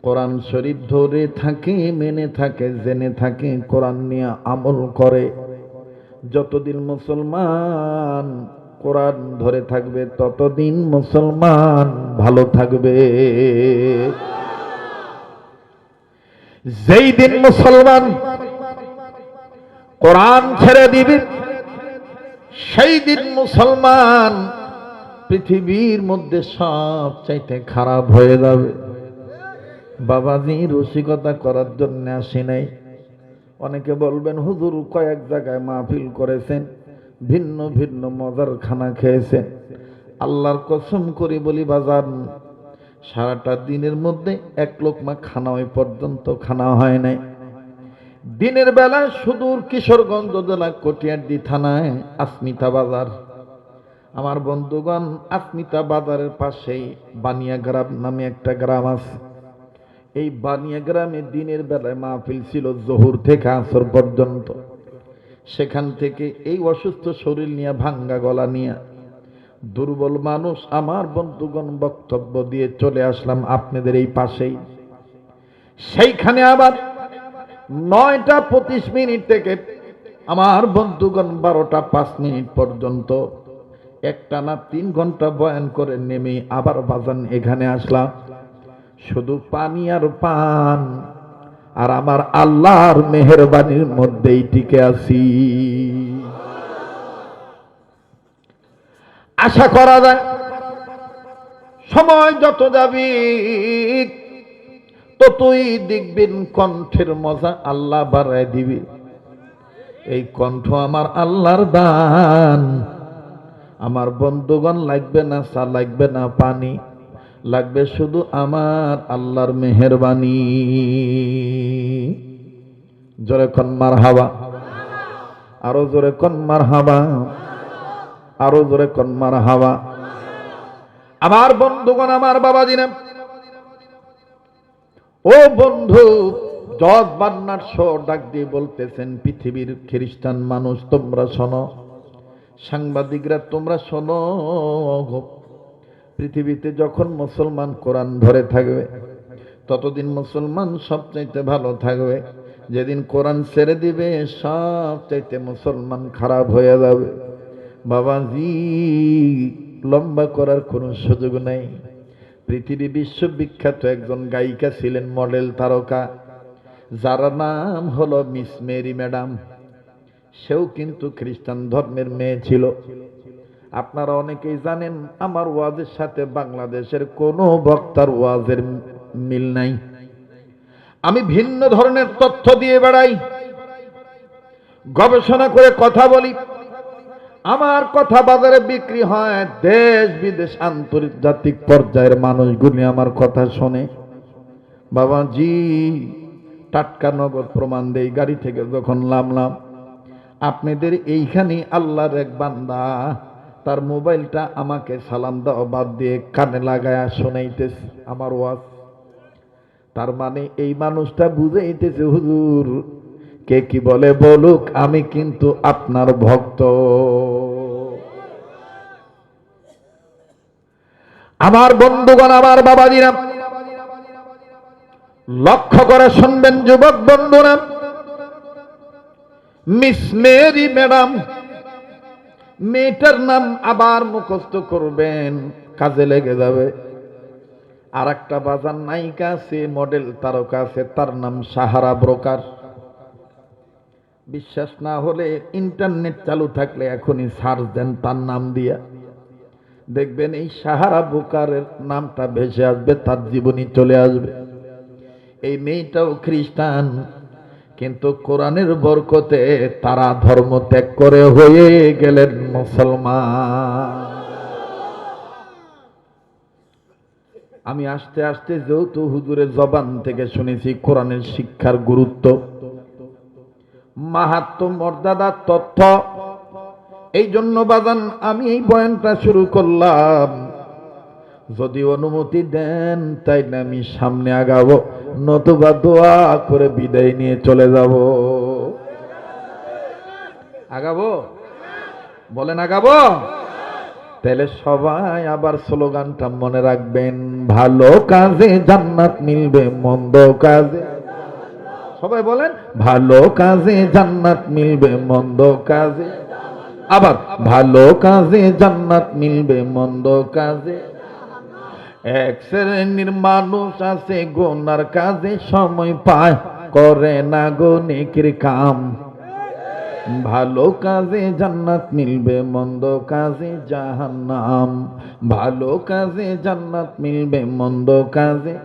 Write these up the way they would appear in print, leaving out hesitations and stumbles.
কোরআন শরীফ ধরে থাকে, মেনে থাকে, জেনে থাকে, কোরআন নিয়ে আমল করে। যতদিন মুসলমান কোরআন ধরে থাকবে ততদিন মুসলমান ভালো থাকবে। যেই দিন মুসলমান কোরআন ছেড়ে দিবে সেই দিন মুসলমান পৃথিবীর মধ্যে সব চাইতে খারাপ হয়ে যাবে। বাবাজি রসিকতা করার জন্য আসি নাই। অনেকে বলবেন হুজুর কয়েক জায়গায় মাহফিল করেছেন, ভিন্ন ভিন্ন মজার খানা খেয়েছেন। আল্লাহর কসম করি বলি বাজার, সারাটা দিনের মধ্যে এক লোকমা খানা ওই পর্যন্ত খানা হয় নাই। দিনের বেলা সুদূর কিশোরগঞ্জ জেলা কটিয়াডি থানায় আসমিতা বাজার। আমার বন্ধুগণ, আসমিতা বাজারের পাশেই বানিয়া গ্রাম নামে একটা গ্রাম আছে। এই বানিয়া গ্রামে দিনের বেলায় মাহফিল ছিল জোহর থেকে আসর পর্যন্ত। সেখান থেকে এই অসুস্থ শরীর নিয়ে, ভাঙ্গা গলা নিয়ে, দুর্বল মানুষ আমার বন্ধুগণ বক্তব্য দিয়ে চলে আসলাম আপনাদের এই পাশেই। সেইখানে আবার 9টা 25 মিনিট থেকে আমার বন্ধুগণ 12টা 5 মিনিট পর্যন্ত একটানা 3 ঘন্টা বয়ান করে নেমে আবার বাজান এখানে আসলাম। শুধু পানি আর পান আর আমার আল্লাহর মেহেরবানির মধ্যেই টিকে আছি। আশা করা যায় সময় যত যাবে ততই দেখবেন কণ্ঠের মজা আল্লাহ বাড়ায় দিবে। এই কণ্ঠ আমার আল্লাহর দান। আমার বন্ধুগণ লাগবে না চা, লাগবে না পানি, লাগবে শুধু আমার আল্লাহর মেহেরবানি। জোরে কোন মারহাবা, আরো জোরে কোন মারহাবা, আরো জোরে কোন মারহাবা। আমার বন্ধুগণ, আমার বাবাজিরা, ও বন্ধু, জজ বান্নার শো ডাক দিয়ে বলতেছেন, পৃথিবীর খ্রিস্টান মানুষ তোমরা শোনো, সাংবাদিকরা তোমরা শোনো, পৃথিবীতে যখন মুসলমান কোরআন ধরে থাকবে ততদিন মুসলমান সবচাইতে ভালো থাকবে। যেদিন কোরআন ছেড়ে দিবে সবচাইতে মুসলমান খারাপ হয়ে যাবে। বাবাজি লম্বা করার কোনো সুযোগ নেই। পৃথিবী বিশ্ববিখ্যাত একজন গায়িকা ছিলেন, মডেল তারকা, যার নাম হলো মিস মেরি ম্যাডাম। সেও কিন্তু খ্রিস্টান ধর্মের মেয়ে ছিল। আপনারা অনেকেই জানেন আমার ওয়াজের সাথে বাংলাদেশের কোনো বক্তার ওয়াজের মিল নাই। আমি ভিন্ন ধরনের তথ্য দিয়ে বেড়াই, গবেষণা করে কথা বলি। আমার কথা বাজারে বিক্রি হয়, দেশ বিদেশ আন্তর্জাতিক পর্যায়ের মানুষগুলি আমার কথা শোনে। বাবাজি টাটকা নগদ প্রমাণ দেই। গাড়ি থেকে যখন নামলাম, আপনাদের এইখানে আল্লাহর এক বান্দা তার মোবাইলটা আমাকে সালাম দাও বাদ দিয়ে কানে লাগায়া শোনাইতেছে আমার ওয়াজ। তার মানে এই মানুষটা বুঝাইতেছে, হুজুর কে কি বলে বলুক, আমি কিন্তু আপনার ভক্ত। আমার বন্ধুগণ, আমার বাবাজিরা, লক্ষ্য করে শুনবেন যুবক বন্ধুরা, মিস মেরি ম্যাডাম মেয়েটার নাম আবার মুখস্থ করবেন, কাজে লেগে যাবে। আর একটা বাজার নায়িকা আছে, মডেল তারকা আছে, তার নাম সাহারা ব্রোকার। বিশ্বাস না হলে ইন্টারনেট চালু থাকলে এখনই সার্চ দেন তার নাম দিয়া, দেখবেন এই সাহারা ব্রোকারের নামটা ভেসে আসবে, তার জীবনী চলে আসবে। এই মেয়েটাও খ্রিস্টান, কিন্তু কোরআনের বরকতে তারা ধর্ম ত্যাগ করে হয়ে গেলেন মুসলমান। আমি আস্তে আস্তে যেহেতু হুজুরের জবান থেকে শুনেছি কোরআনের শিক্ষার গুরুত্ব, মাহাত্ম্য, মর্যাদা, তথ্য, এই জন্য বাজান আমি এই বয়ানটা শুরু করলাম। যদি অনুমতি দেন তাইলে আমি সামনে আগাবো, নতুবা দোয়া করে বিদায় নিয়ে চলে যাব। আগাবো? বলেন আগাবো? তাহলে সবাই আবার স্লোগানটা মনে রাখবেন, ভালো কাজে জান্নাত মিলবে, মন্দ কাজে, সবাই বলেন, ভালো কাজে জান্নাত মিলবে, মন্দ কাজে, আবার ভালো কাজে জান্নাত মিলবে, মন্দ কাজে। এক শ্রেণীর মানুষ আছে গুনার কাজে সময় পায়, করে না গো নেকির কাম। ভালো কাজে জান্নাত মিলবে, মন্দ কাজে জাহান্নাম। ভালো কাজে জান্নাত মিলবে, মন্দ কাজে।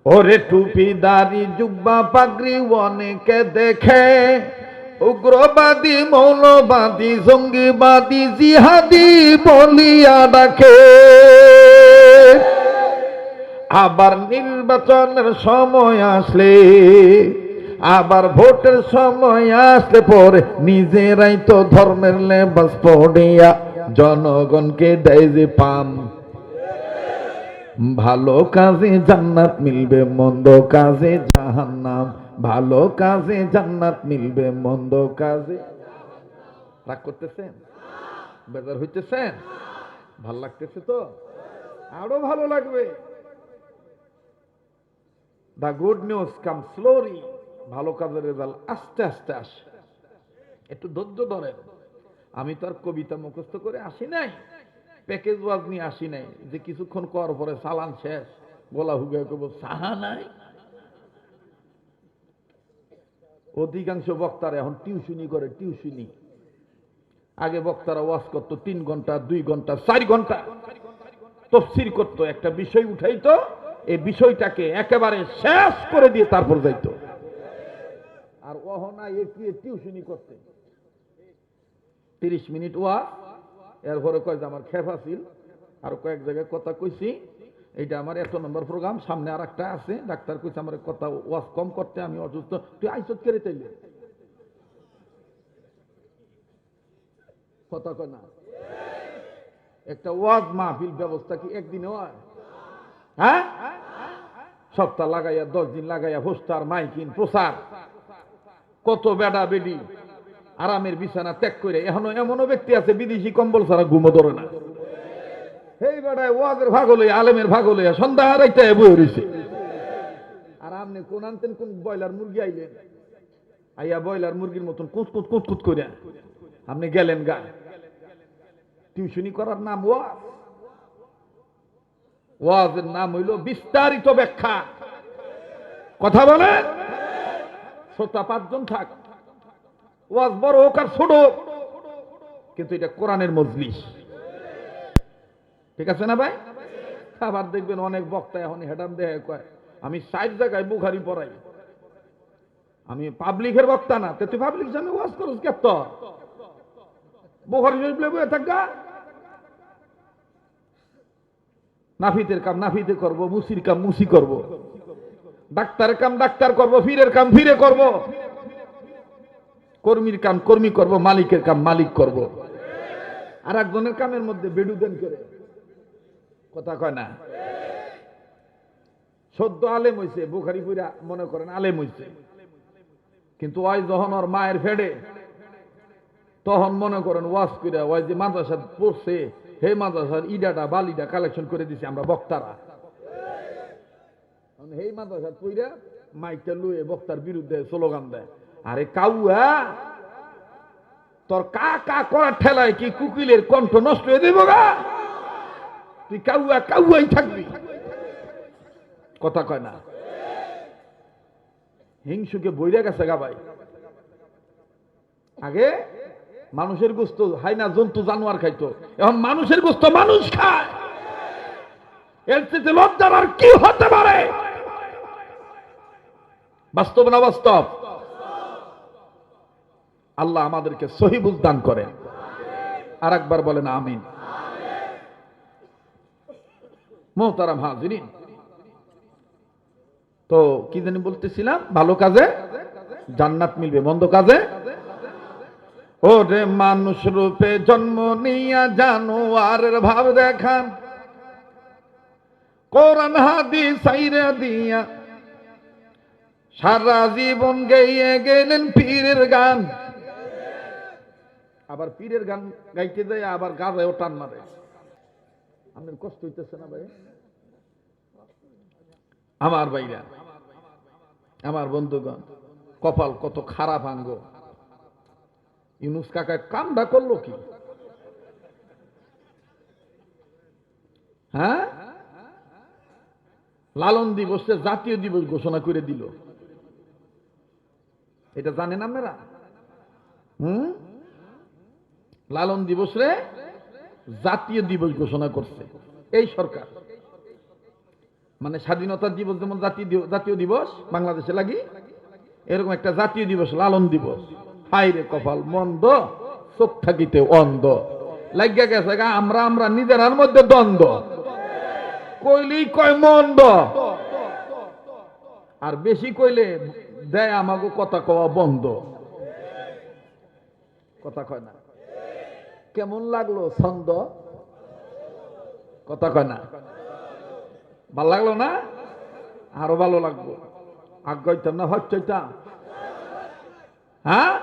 ওরে টুপি দাড়ি জুব্বা পাগড়ি অনেকে দেখে, উগ্রবাদী মৌলবাদী জঙ্গিবাদী জিহাদি বলিয়া ডাকে। আবার নির্বাচনের সময় আসলে, আবার ভোটের সময় আসলে পরে নিজেরাই তো ধর্মের লেবাস পড়িয়া জনগণকে দেয় যে পাম। ভালো কাজে জান্নাত মিলবে, মন্দ কাজে জাহান্নাম। ভালো কাজে জান্নাত মিলবে, মন্দ কাজে। রাগ করতেছেন? বেজার হইতেছেন? ভাল লাগতেছে তো? আরো ভালো লাগবে। The good news comes slowly. ভালো কাজের রেজাল্ট আস্তে আস্তে আসে, একটু ধৈর্য ধরেন। আমি তো আর কবিতা মুখস্থ করে আসি নাই, প্যাকেজ ওয়াজ নিয়ে আসি নাই যে কিছুক্ষণ কর পরে সালান শেষ গলা হুগায় করবো সাহা নাই। অধিকাংশ বক্তারা এখন টিউশনি করে, টিউশনি। আগে বক্তারা ওয়াজ করতো 3 ঘন্টা 2 ঘন্টা 4 ঘন্টা তাফসীর করতো, একটা বিষয় উঠাইতো, এই বিষয়টাকে একেবারে শেষ করে দিয়ে তারপর যাইতো। আর ওহনা এগিয়ে টিউশনি করতে 30 মিনিট ওয়াজ, এরপরে কয় যে আমার খেপ আছিল, আর কয়েক জায়গায় কথা কইছি, এইটা আমার 1 নম্বর প্রোগ্রাম, সামনে আর একটা আছে, ডাক্তার কইছে আমার কথা ওয়াজ কম করতে, আমি অসুস্থ, তুই আইসত করে তাইলে কথা কয় না। একটা ওয়াজ মাহফিল ব্যবস্থা কি একদিনে হয়? হ্যাঁ, সপ্তাহ লাগাইয়া 10 দিন লাগাইয়া পোস্টার মাইকিং প্রচার, কত বেডা বেডি আরামের বিছানা ত্যাগ করে। এখনো এমনও ব্যক্তি আছে বিদেশি কম্বল ছাড়া ঘুমো ধরে না। এই বেড়ায় ওয়াজের ভাগ হলে, আলেমের ভাগ হলে সন্ধ্যা আড়াইটা বয়ে রয়েছে। আর আপনি কোন আনতেন, কোন ব্রয়লার মুরগি আইলেন, আইয়া ব্রয়লার মুরগির মতন কুঁতকুত কুঁতকুত করে আপনি গেলেন গা। টিউশনি করার নাম ওয়াজ? ওয়াজের নাম হইল বিস্তারিত ব্যাখ্যা। কথা বলে শ্রোতা 5 জন থাক, ওয়াজ বড় হোক আর ছোট হোক, কিন্তু এটা কোরআনের মজলিস। ঠিক আছে না ভাই? আবার দেখবেন অনেক বক্তা এখন হেডাম দেয়, কয় আমি 60 জায়গায় বুখারি পড়াই, আমি পাবলিকের বক্তা না, তুই পাবলিক জানে ওয়াজ করস কে? তো বুখারি শরীফ লেবুয়ে থাকা, নাফিতের কাম নাফিতে করব, মুসির কাম মুসি করব, ডাক্তারের কাম ডাক্তার করব, ফিরের কাম ফিরে করব, কর্মীর কাম কর্মী করব, মালিকের কাম মালিক করব। আর একজনের কামের মধ্যে বেডুদেন করে কথা কয় না। সদ্য আলেম হইছে, বুখারি পুরা মনে করেন আলেম হইছে, কিন্তু ওই যখন ওর মায়ের ফেডে, তখন মনে করেন ওয়াজ করে ওই যে মাদ্রাসা পড়ছে, হে মাদ্রাসার ইডাটা বালিটা কালেকশন করে দিছে আমরা বক্তারা। এই মাদ্রাসার পইরা মাইকটা লুয়ে বক্তার বিরুদ্ধে স্লোগান দেয়, আরে কাউয়া তোর কা কা করার ঠেলায় কি কুকিলের কণ্ঠ নষ্ট হয়ে দেব গা? তুই কাউয়া কাউয়াই থাকবি, কথা কয় না। হিংসুকে বইরা গেছে গা ভাই। আগে মানুষের গোস্ত হাই না, জন্তু জানোয়ার খাইতো, এখন মানুষের গোস্ত মানুষ খায়। এর চেয়ে লজ্জার আর কি হতে পারে? বাস্তব না বাস্তব? আল্লাহ আমাদেরকে সহি বুঝ দান করেন। আর একবার বলেন আমিন। মোহতারাম হাজিরিন, তো কি জানি বলতেছিলাম, ভালো কাজে জান্নাত মিলবে, মন্দ কাজে। ওরে মানুষ রূপে জন্ম নিয়া জানোয়ারের ভাব দেখান, কোরআন হাদিস সাইরা দিয়া সারা জীবন গেয়ে গেলেন পীরের গান। আবার পীরের গান গাইতে যায়, আবার গাজায়ও টান মারে। আপনার কষ্ট হইতেছে না ভাই? আমার ভাইরা, আমার বন্ধুগণ, কপাল কত খারাপ আঙ্গ। ইউনুস কাকা কামটা করলো কি? হ্যাঁ, লালন দিবসে জাতীয় দিবস ঘোষণা করে দিল। এটা জানেন আপনারা? লালন দিবসে জাতীয় দিবস ঘোষণা করছে এই সরকার। মানে স্বাধীনতা দিবস যেমন জাতীয় দিবস বাংলাদেশে লাগি, এরকম একটা জাতীয় দিবস লালন দিবস। হাই রে কপাল মন্দ, চোখ থাকিতে অন্ধ। লাগিয়া গেছে আমরা আমরা নিজেরার মধ্যে দ্বন্দ্ব, কইলেই কয় মন্দ, আর বেশি কইলে দেয় আমাকে কথা কওয়া বন্ধ। কথা কয় না। কেমন লাগলো ছন্দ? কথা কয় না। ভাল লাগলো না? আরো ভালো লাগলো। আগাইতাম না হচ্ছইতাম? হ্যাঁ,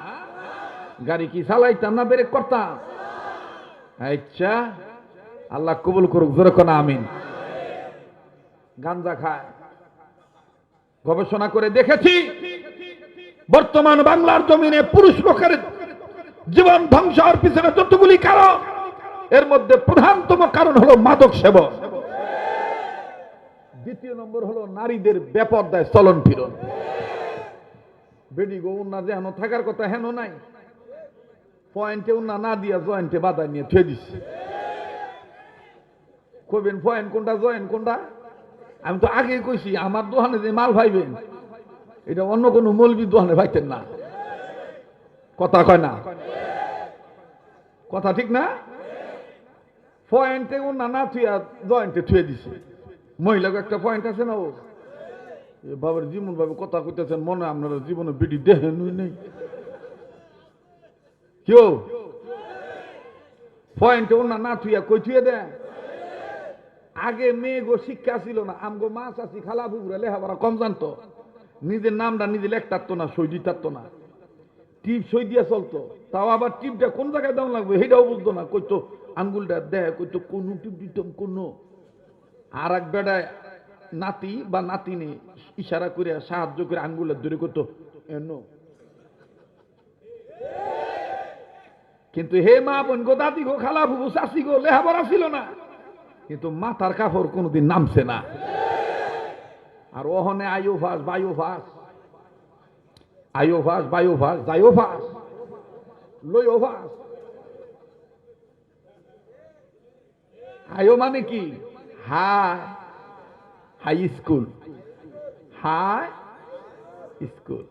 গাড়ি কি চালাইতাম না ব্রেক করতাম? আচ্ছা, আল্লাহ কবুল করুক, জোরে কোন আমিন। গাঞ্জা খায়, গবেষণা করে দেখেছি বর্তমান বাংলার জমিনে পুরুষ লোকের জীবন ধ্বংস হওয়ার পিছনে যতগুলি কারণ, এর মধ্যে প্রধানতম কারণ হলো মাদক সেবন। দ্বিতীয় নম্বর হলো নারীদের বেপরদায় চলন ফিরন। বেডি গো উন্না যেন থাকার কথা হেন নাই, পয়েন্টে উন্না না দিয়া জয়েন্টে বাধা নিয়ে থুয়ে দিচ্ছে। কইবেন পয়েন্ট কোনটা জয়েন্ট কোনটা? আমি তো আগে কইছি আমার দোকানে যে মাল ভাইবেন এটা অন্য কোন মৌলবী দোকানে ভাইতেন না। কথা কয় না? কথা ঠিক না? পয়েন্টে উন্না না থুয়া জয়েন্টে থুয়ে দিছে। মহিলাকে একটা পয়েন্ট আছে না, ও বাবার জীবন ভাবে কথা কইতেছেন, মনে আপনারা জীবনে বিডি দেখেন নেই কেউ? পয়েন্টে উন্না না থুয়া কই থুয়ে দেয়? আগে মেয়ে গো শিক্ষা ছিল না, আমগো মা চাষি খালা বুবুরা লেখাপড়া কম জানতো, নিজের নামটা নিজে লেখতারতো না, সই দিতারতো না, টিপ সই দিয়ে চলতো। তাও আবার টিপটা কোন জায়গায় দেওয়া লাগবে সেটাও বুঝতো না, কইতো আঙ্গুলটা দেয়, কইতো কোন টিপ দিতাম কোন। আর এক বেড়ায় নাতি বা নাতিনি ইশারা করে সাহায্য করে আঙ্গুলের ধরে করতো এনো। কিন্তু হে মা বোন গো, দাদি গো, খালা বুবু, চাষি গো, লেখাপড়া ছিল না, কিন্তু মাথার কাপড় কোনোদিন নামছে না। আর ওহনে আয়ো ফাস বায়ো ফাস, আয়ো ফাস বায়ো ফাস, যাইও ফাস, লইও ফাস। আয়ো মানে কি? High high school, high school.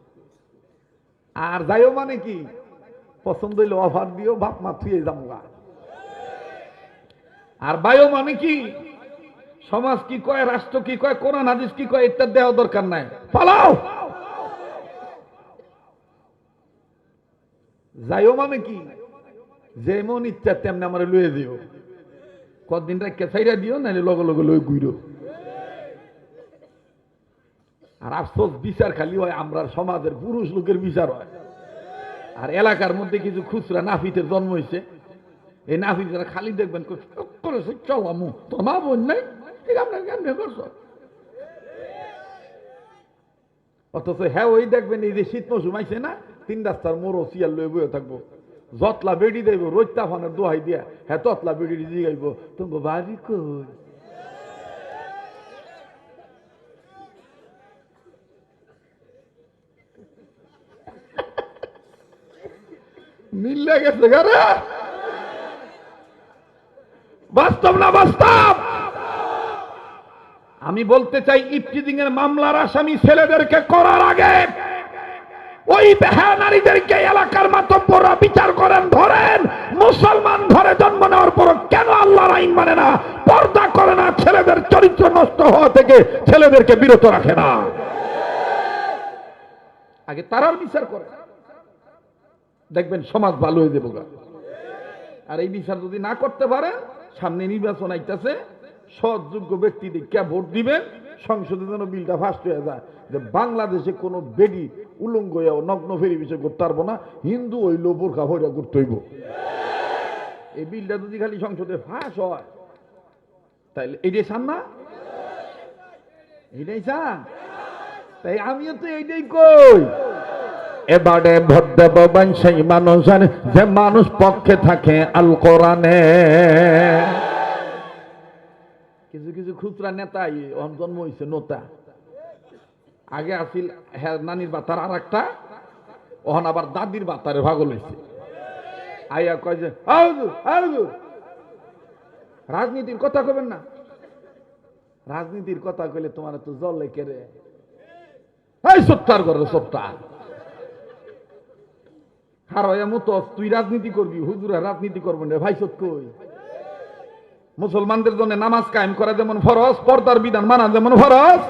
আর যাইও মানে কি? পছন্দ হইলে অফার দিও, বাপ মা থুয়ে যামগা। আর বায়ো মানে কি? সমাজ কি কয়, রাষ্ট্র কি কয়, কোরআন হাদিস কি কয়, এটা দেওয়া দরকার নাই, পালাও। যাইও মানে কি? যেমন ইচ্ছা তেমনি আমার লয়ে দিও, কদিন রাখে ছাইরা দিও, নাহলে লগে লগে লই গুইরো। আর আফসোস, বিচার খালি হয় আমরা সমাজের পুরুষ লোকের বিচার হয়। আর এলাকার মধ্যে কিছু খুচরা নাফিতের জন্ম হয়েছে, এই নাফিত যারা খালি দেখবেন চল আমু, তোর মা বোন নাই, ঠিক আপনার কেমনে করছো। অথচ হ্যাঁ ওই দেখবেন এই যে শীত মৌসুম আইছে না, 3 রাস্তার মোড়ো চিয়ার লয়ে বয়ে থাকবো, যতলা বেড়ি দেব রোজটা ফানের দোহাই দিয়া, হ্যাঁ ততলা বেড়ি দিয়ে গাইব, তোমার বাড়ি কই? মিললে গেছে ঘরে। বাস্তব না বাস্তব? আমি বলতে চাই, ইফতিজিং এর মামলার আসামি ছেলেদেরকে করার আগে ওই বেহায়া নারীদেরকে এলাকার মাতব্বররা বিচার করেন, ধরেন। মুসলমান ঘরে জন্ম নেওয়ার পর কেন আল্লাহর আইন মানে না, পর্দা করে না, ছেলেদের চরিত্র নষ্ট হওয়া থেকে ছেলেদেরকে বিরত রাখে না? আগে তারার বিচার করে, দেখবেন সমাজ ভালো হয়ে যাবে। আর এই বিচার যদি না করতে পারে, সামনে নির্বাচন আইতাছে, সৎ যোগ্য ব্যক্তিদেরকে ভোট দিবেন, সংসদে যেন বিলটা ফাস্ট হয়ে যায় যে বাংলাদেশে কোনো বেডি উলঙ্গ নগ্ন ফেরি বিষয় করতে পারবো না, হিন্দু হইল বোরখা হইয়া করতে হইব। এই বিলটা যদি খালি সংসদে ফাঁস হয় তাইলে এইটাই চান না, এইটাই চান, তাই আমিও তো এইটাই কই। এবারে ভোট দেব সেই মানুষের যে মানুষ পক্ষে থাকে আল কোরআনে। কিছু কিছু খুচরা নেতাই জন্ম হয়েছে নোতা, আগে আসিল হ্যাঁ নানির বাতার আর একটা, ওহন আবার দাদির বাতারে ভাগল হয়েছে। আইয়া কয় যে রাজনীতির কথা কবেন না, রাজনীতির কথা কইলে তোমার তো জল লেকে রে, এই সত্তার করে সত্তার হারাইয়া মতো তুই রাজনীতি করবি, হুজুরা রাজনীতি করবেন রে ভাই সত্য কই। মুসলমানদের জন্য নামাজ কায়েম করা যেমন ফরজ, পর্দার বিধান মানা যেমন ফরজ,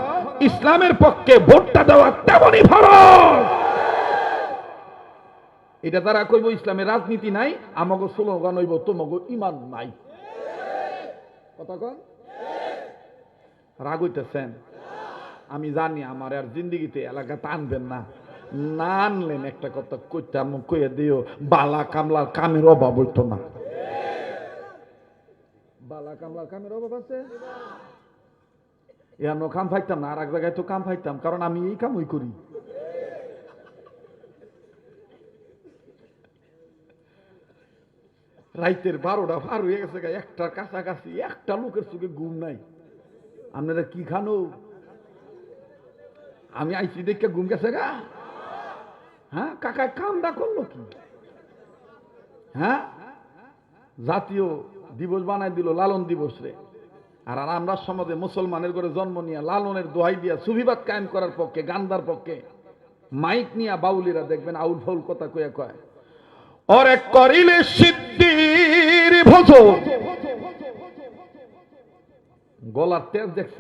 ইসলামের পক্ষে ভোটটা দেওয়া তেমনই ফরজ। এটা তারা কইব ইসলামের রাজনীতি নাই, আমাকে স্লোগান হইব তোমাকে ইমান নাই। কথা কন, রাগ হইতেছেন? আমি জানি আমার আর জিন্দিগিতে এলাকা টানবেন না, না আনলেন একটা কথা কইতাম, কইয়া দিও বালা কামলার কামের অভাব হইতো না। বালা কামলার কামের অভাব আছে, এমন কাম পাইতাম না, আর এক জায়গায় তো কাম পাইতাম, কারণ আমি এই কামই করি। রাইতের 12টা পার হয়ে গেছে, একটার কাছাকাছি, একটা লোকের চোখে ঘুম নাই। আপনারা কি খানো? আমি আইসি দেখে ঘুম গেছে গা। হ্যাঁ কাকা কামটা করলো কি? হ্যাঁ জাতীয় দিবস বানাই দিল লালন দিবস রে, আর আমরা সমাজে মুসলমানের ঘরে জন্ম নিয়ে লালনের দোহাই দিয়া সুফিবাদ কায়েম করার পক্ষে, গান্ধার পক্ষে মাইক নিয়া বাউলিরা দেখবেন আউল ফাউল কথা কয়ে কয় ওরে করিলে সিদ্ধির ভোজ, গলার তেজ দেখছ?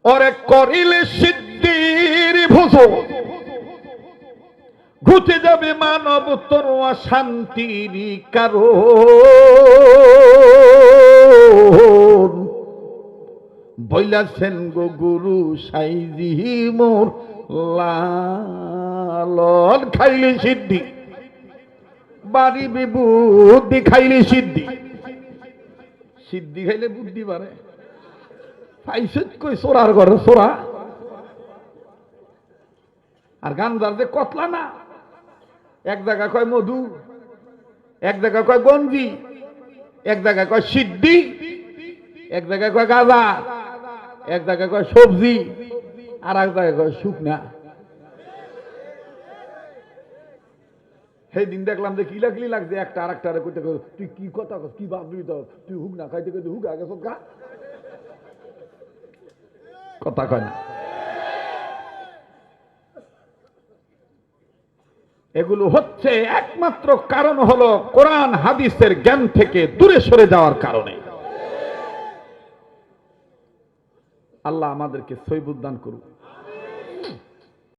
ওরে করিলে সিদ্ধির ভোজ, ঘুচে যাবে মানব তরুয়া শান্তির কারণ। বইলাছেন গো গুরু সাইজি মোর লালন, খাইলে সিদ্ধি বাড়ি বুদ্ধি, খাইলে সিদ্ধি। সিদ্ধি খাইলে বুদ্ধি বাড়ে, পাইছে কই সোরার ঘরে সোরা। আর গান্ধার যে কতলা না, এক জায়গা কয় মধু, এক জায়গা কয় গঞ্জি, এক জায়গা কয় সিদ্ধি, এক জায়গায় কয় গাঁজা, এক জায়গায় কয় সবজি, আর এক জায়গায় কয় শুকনা। সেই দিন দেখলাম যে কিলাকিলি লাগছে, একটা আর একটা কইতে তুই কি কথা কি ভাবলি, তো তুই হুক না খাইতে খাইতে হুক আগে সব গা কথা কয় না। এগুলো হচ্ছে একমাত্র কারণ হলো কোরআন হাদিসের জ্ঞান থেকে দূরে সরে যাওয়ার কারণে। আল্লাহ আমাদেরকে সহিবুদ্দান করুন।